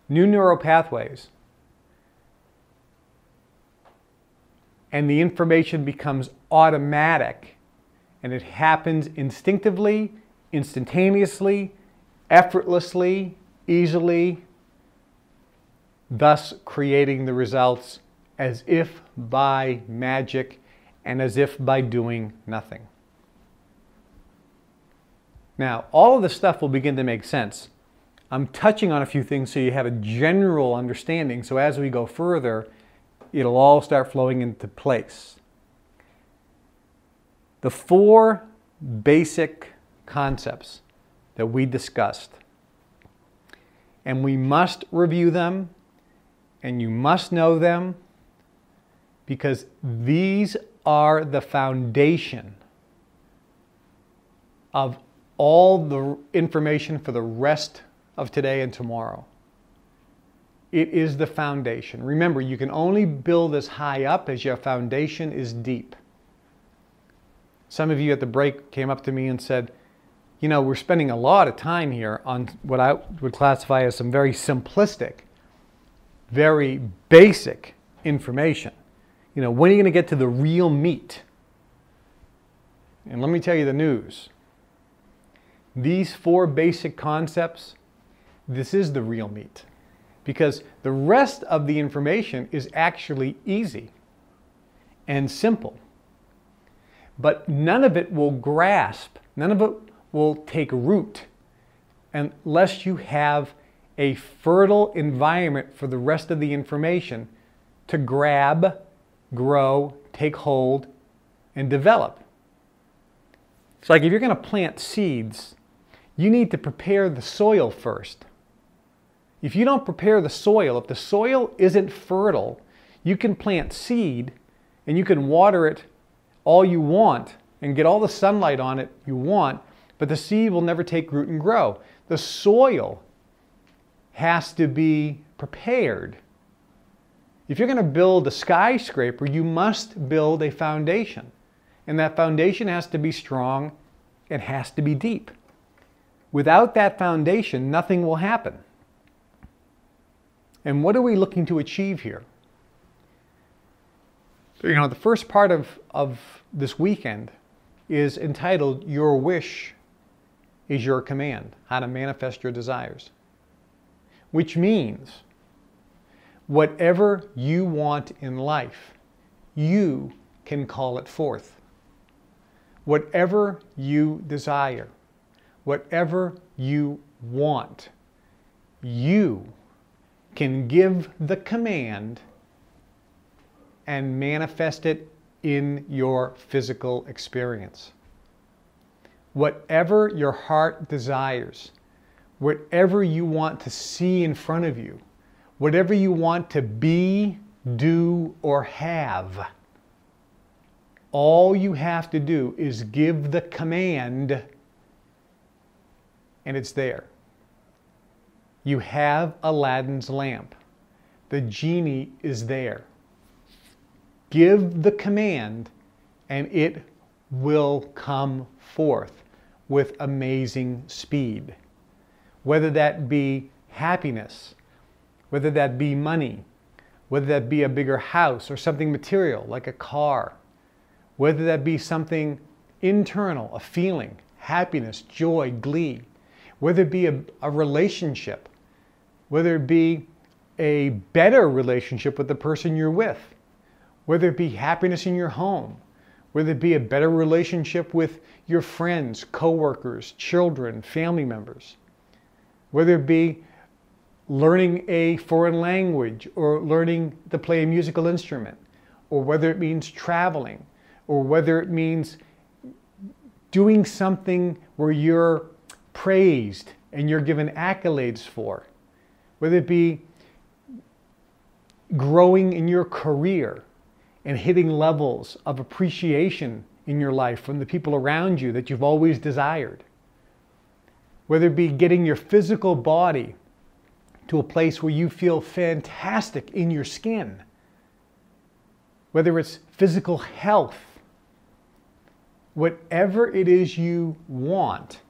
new neural pathways, and the information becomes automatic, and it happens instinctively, instantaneously, effortlessly, easily, thus creating the results as if by magic and as if by doing nothing. Now, all of this stuff will begin to make sense. I'm touching on a few things so you have a general understanding, so as we go further, it'll all start flowing into place. The 4 basic concepts that we discussed, and we must review them, and you must know them, because these are the foundation of all the information for the rest of today and tomorrow. It is the foundation. Remember, you can only build as high up as your foundation is deep. Some of you at the break came up to me and said, you know, we're spending a lot of time here on what I would classify as some very simplistic, very basic information. You know, when are you going to get to the real meat? And let me tell you the news. These 4 basic concepts, this is the real meat. Because the rest of the information is actually easy and simple. But none of it will grasp, none of it will take root unless you have a fertile environment for the rest of the information to grab, grow, take hold, and develop. It's like if you're going to plant seeds, you need to prepare the soil first. If you don't prepare the soil, if the soil isn't fertile, you can plant seed and you can water it all you want and get all the sunlight on it you want, but the seed will never take root and grow. The soil has to be prepared. If you're going to build a skyscraper, you must build a foundation. And that foundation has to be strong, it has to be deep. Without that foundation, nothing will happen. And what are we looking to achieve here? So, you know, the first part of this weekend is entitled, Your Wish is Your Command, How to Manifest Your Desires. Which means, whatever you want in life, you can call it forth. Whatever you desire, whatever you want, you can give the command and manifest it in your physical experience. Whatever your heart desires, whatever you want to see in front of you, whatever you want to be, do, or have, all you have to do is give the command and it's there. You have Aladdin's lamp. The genie is there. Give the command and it will come forth with amazing speed. Whether that be happiness, whether that be money, whether that be a bigger house or something material like a car, whether that be something internal, a feeling, happiness, joy, glee, whether it be a relationship, whether it be a better relationship with the person you're with, whether it be happiness in your home, whether it be a better relationship with your friends, coworkers, children, family members, whether it be learning a foreign language or learning to play a musical instrument, or whether it means traveling, or whether it means doing something where you're praised and you're given accolades for, whether it be growing in your career and hitting levels of appreciation in your life from the people around you that you've always desired, whether it be getting your physical body to a place where you feel fantastic in your skin, whether it's physical health, whatever it is you want,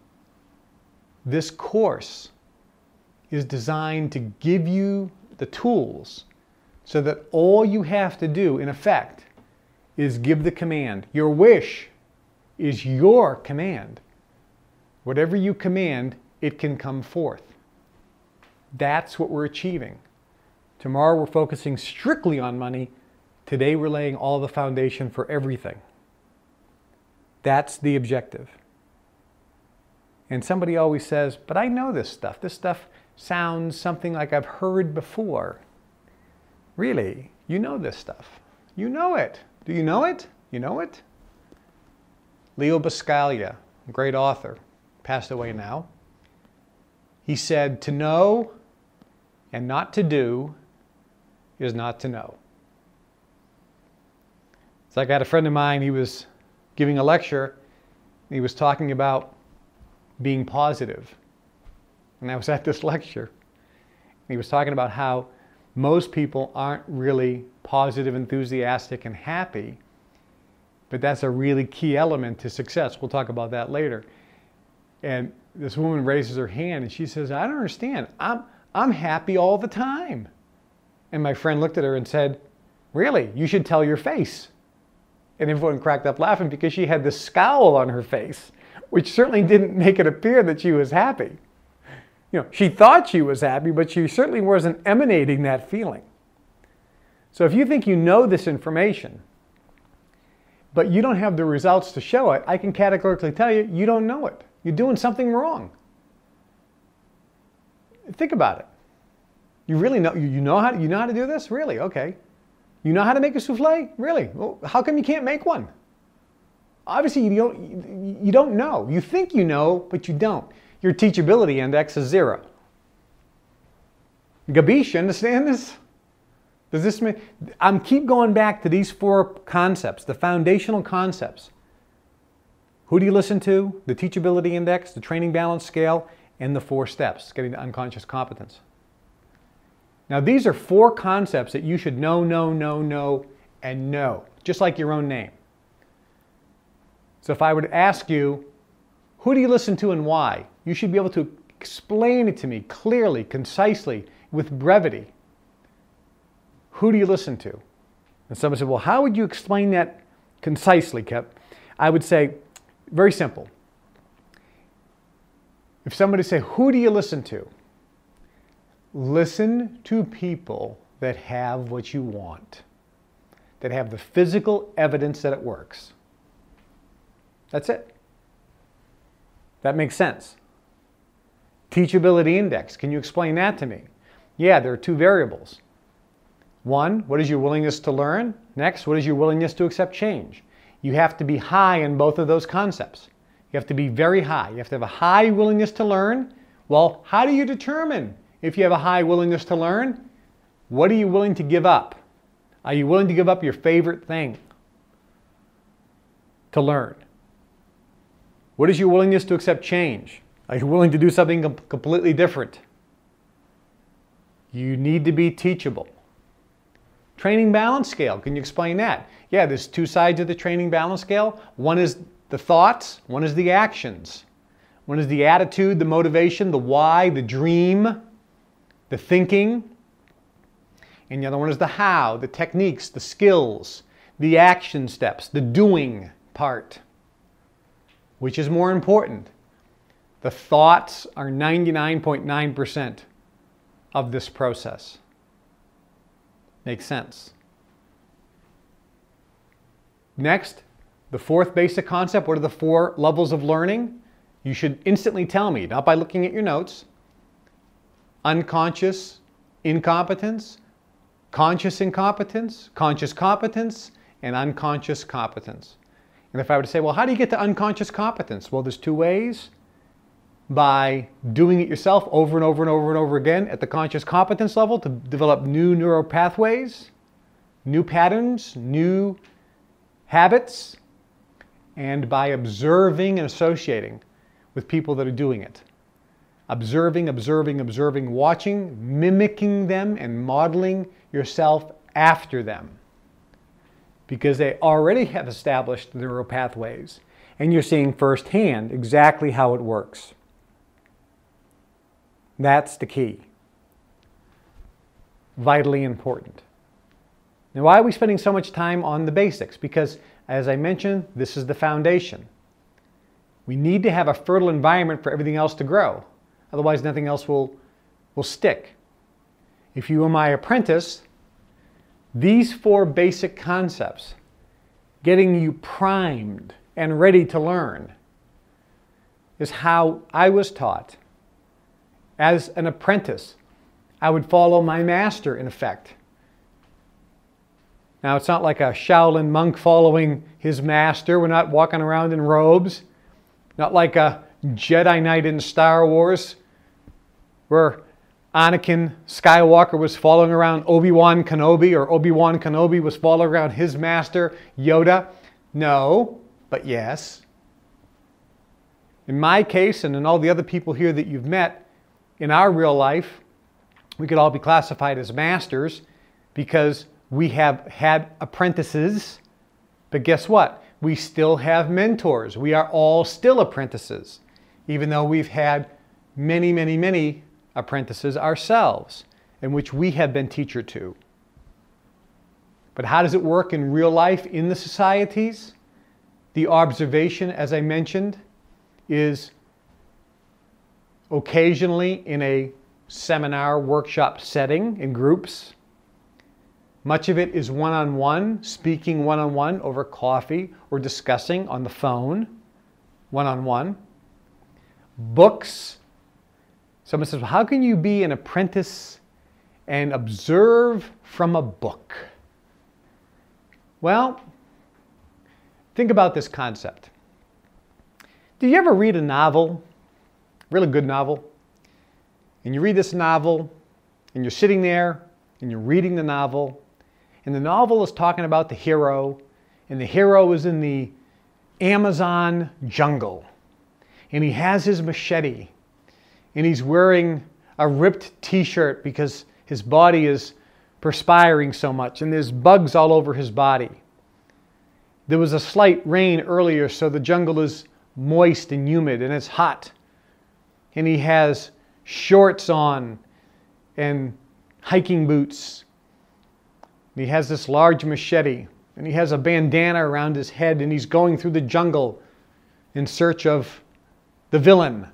this course is designed to give you the tools so that all you have to do, in effect, is give the command. Your wish is your command. Whatever you command, it can come forth. That's what we're achieving. Tomorrow we're focusing strictly on money. Today we're laying all the foundation for everything. That's the objective. And somebody always says, but I know this stuff. This stuff sounds something like I've heard before. Really? You know this stuff. You know it. Do you know it? You know it? Leo Buscaglia, great author, passed away now. He said, to know and not to do is not to know. It's like I had a friend of mine, he was giving a lecture, and he was talking about being positive. And I was at this lecture, and he was talking about how most people aren't really positive, enthusiastic, and happy, but that's a really key element to success. We'll talk about that later. And this woman raises her hand and she says, I don't understand. I'm happy all the time. And my friend looked at her and said, really? You should tell your face. And everyone cracked up laughing because she had this scowl on her face, which certainly didn't make it appear that she was happy. You know, she thought she was happy, but she certainly wasn't emanating that feeling. So if you think you know this information, but you don't have the results to show it, I can categorically tell you, you don't know it. You're doing something wrong. Think about it. You really know, you know how to do this? Really? Okay. You know how to make a souffle? Really? Well, how come you can't make one? Obviously, you don't know. You think you know, but you don't. Your teachability index is 0. Gabish, you understand this? Does this mean? I'm keep going back to these 4 concepts, the foundational concepts. Who do you listen to? The teachability index, the training balance scale, and the 4 steps, getting to unconscious competence. Now, these are 4 concepts that you should know, and know, just like your own name. So if I would ask you, who do you listen to and why? You should be able to explain it to me clearly, concisely, with brevity. Who do you listen to? And someone said, well, how would you explain that concisely, Kev? I would say, very simple. If somebody say, who do you listen to? Listen to people that have what you want, that have the physical evidence that it works. That's it. That makes sense. Teachability index, can you explain that to me? Yeah, there are 2 variables. 1, what is your willingness to learn? Next, what is your willingness to accept change? You have to be high in both of those concepts. You have to be very high. You have to have a high willingness to learn. Well, how do you determine if you have a high willingness to learn? What are you willing to give up? Are you willing to give up your favorite thing to learn? What is your willingness to accept change? Are you willing to do something completely different? You need to be teachable. Training balance scale, can you explain that? Yeah, there's 2 sides of the training balance scale. One is the thoughts, one is the actions. One is the attitude, the motivation, the why, the dream, the thinking. And the other one is the how, the techniques, the skills, the action steps, the doing part. Which is more important? The thoughts are 99.9% of this process. Makes sense. Next, the 4th basic concept. What are the 4 levels of learning? You should instantly tell me, not by looking at your notes. Unconscious incompetence, conscious incompetence, conscious competence, and unconscious competence. And if I were to say, well, how do you get to unconscious competence? Well, there's 2 ways. By doing it yourself over and over and over and over again at the conscious competence level to develop new neural pathways, new patterns, new habits, and by observing and associating with people that are doing it. Observing, watching, mimicking them, and modeling yourself after them. Because they already have established neural pathways, and you're seeing firsthand exactly how it works. That's the key. vitally important. Now, why are we spending so much time on the basics? Because, as I mentioned, this is the foundation. We need to have a fertile environment for everything else to grow. Otherwise, nothing else will stick. If you are my apprentice, these 4 basic concepts, getting you primed and ready to learn, is how I was taught. As an apprentice, I would follow my master, in effect. Now, it's not like a Shaolin monk following his master. We're not walking around in robes. Not like a Jedi Knight in Star Wars, where Anakin Skywalker was following around Obi-Wan Kenobi, or Obi-Wan Kenobi was following around his master, Yoda. No, but yes. In my case, and in all the other people here that you've met, in our real life, we could all be classified as masters because we have had apprentices. But guess what? We still have mentors. We are all still apprentices, even though we've had many, many, many apprentices ourselves, in which we have been teacher to. But how does it work in real life in the societies? The observation, as I mentioned, is occasionally in a seminar workshop setting in groups. Much of it is one-on-one, speaking one-on-one over coffee or discussing on the phone, one-on-one. Books. Someone says, well, how can you be an apprentice and observe from a book? Well, think about this concept. Do you ever read a novel, really good novel, and you read this novel, and you're sitting there, and you're reading the novel, and the novel is talking about the hero, and the hero is in the Amazon jungle, and he has his machete, and he's wearing a ripped t-shirt because his body is perspiring so much, and there's bugs all over his body. There was a slight rain earlier, so the jungle is moist and humid, and it's hot. And he has shorts on and hiking boots. And he has this large machete, and he has a bandana around his head, and he's going through the jungle in search of the villain.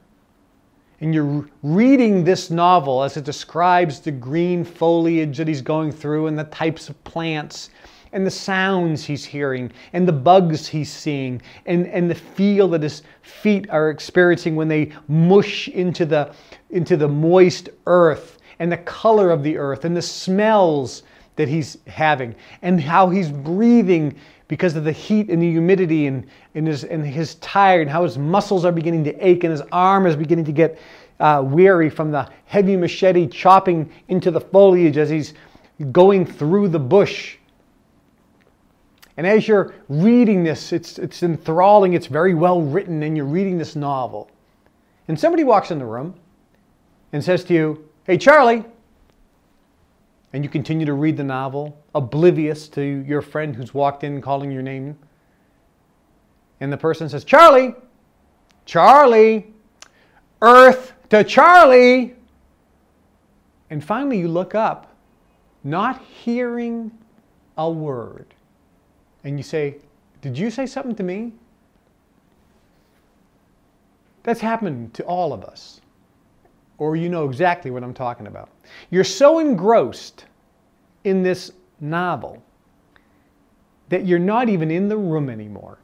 And you're reading this novel as it describes the green foliage that he's going through, and the types of plants, and the sounds he's hearing, and the bugs he's seeing, and the feel that his feet are experiencing when they mush into the moist earth, and the color of the earth, and the smells that he's having, and how he's breathing because of the heat and the humidity, and his tired, and how his muscles are beginning to ache, and his arm is beginning to get weary from the heavy machete chopping into the foliage as he's going through the bush. And as you're reading this, it's enthralling, it's very well written, and you're reading this novel. And somebody walks in the room and says to you, "Hey, Charlie," and you continue to read the novel, oblivious to your friend who's walked in calling your name. And the person says, "Charlie, Charlie, Earth to Charlie." And finally you look up, not hearing a word. And you say, "Did you say something to me?" That's happened to all of us. Or you know exactly what I'm talking about. You're so engrossed in this novel that you're not even in the room anymore,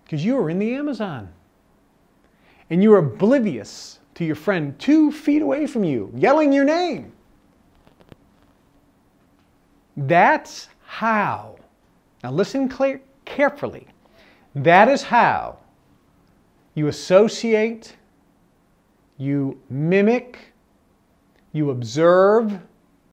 because you are in the Amazon. And you're oblivious to your friend 2 feet away from you, yelling your name. That's how. Now listen carefully. That is how you associate, you mimic, you observe,